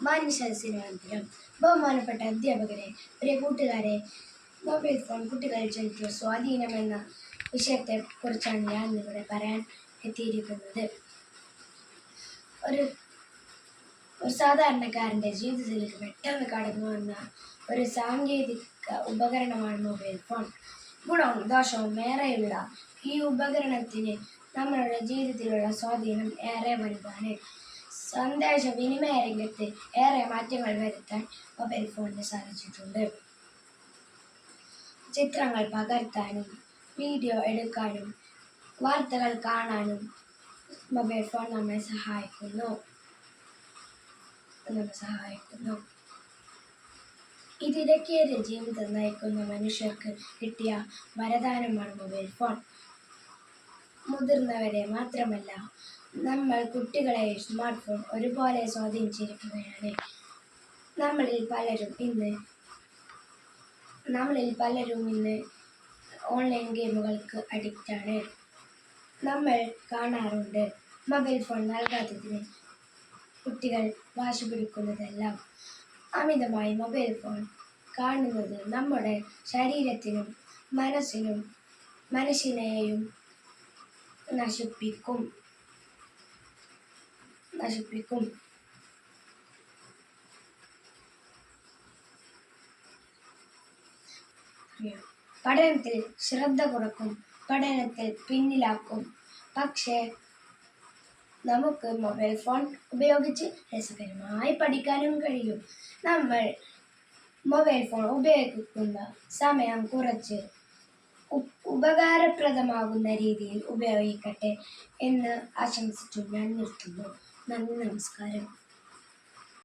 മാന്യസദസ്സിനന്തരം ബഹുമാനപ്പെട്ട അധ്യാപകരെ, പ്രിയ കൂട്ടുകാരെ, മൊബൈൽ ഫോൺ കുട്ടികളിൽ ചെലുത്തിയ സ്വാധീനം എന്ന വിഷയത്തെ കുറിച്ചാണ് ഞാൻ ഇവിടെ പറയാൻ എത്തിയിരിക്കുന്നത്. ഒരു സാധാരണക്കാരൻ്റെ ജീവിതത്തിലേക്ക് പെട്ടെന്ന് കടന്നു വന്ന ഒരു സാങ്കേതിക ഉപകരണമാണ് മൊബൈൽ ഫോൺ. ഗുണവും ദോഷവും ഏറെയുള്ള ഈ ഉപകരണത്തിന് നമ്മളുടെ ജീവിതത്തിലുള്ള സ്വാധീനം ഏറെ വലുതാണ്. സന്ദേശവിനിമയ രംഗത്ത് ഏറെ മാറ്റങ്ങൾ വരുത്താൻ മൊബൈൽ ഫോണിന് സാധിച്ചിട്ടുണ്ട്. ചിത്രങ്ങൾ പകർത്താനും വീഡിയോ എടുക്കാനും വാർത്തകൾ കാണാനും മൊബൈൽ ഫോൺ നമ്മെ സഹായിക്കുന്നു. ഇതിടക്കേറിയ ജീവിതം നയിക്കുന്ന മനുഷ്യർക്ക് കിട്ടിയ വരദാനമാണ് മൊബൈൽ ഫോൺ. മുതിർന്നവരെ മാത്രമല്ല, നമ്മൾ കുട്ടികളെ സ്മാർട്ട് ഫോൺ ഒരുപോലെ സ്വാധീനിച്ചിരിക്കുകയാണ്. നമ്മളിൽ പലരും ഇന്ന് ഓൺലൈൻ ഗെയിമുകൾക്ക് അഡിക്റ്റാണ്. നമ്മൾ കാണാറുണ്ട് മൊബൈൽ ഫോൺ നൽകാത്തതിന് കുട്ടികൾ വാശി പിടിക്കുന്നതെല്ലാം. അമിതമായി മൊബൈൽ ഫോൺ കാണുന്നത് നമ്മുടെ ശരീരത്തിനും മനസ്സിനെയും നശിപ്പിക്കും. പഠനത്തിൽ ശ്രദ്ധ കുറക്കും, പഠനത്തിൽ പിന്നിലാക്കും. പക്ഷേ നമുക്ക് മൊബൈൽ ഫോൺ ഉപയോഗിച്ച് രസകരമായി പഠിക്കാനും കഴിയും. നമ്മൾ മൊബൈൽ ഫോൺ ഉപയോഗിക്കുന്ന സമയം കുറച്ച് ഉപകാരപ്രദമാകുന്ന രീതിയിൽ ഉപയോഗിക്കട്ടെ എന്ന് ആശംസിച്ചു ഞാൻ നിർത്തുന്നു. നന്ദി, നമസ്കാരം.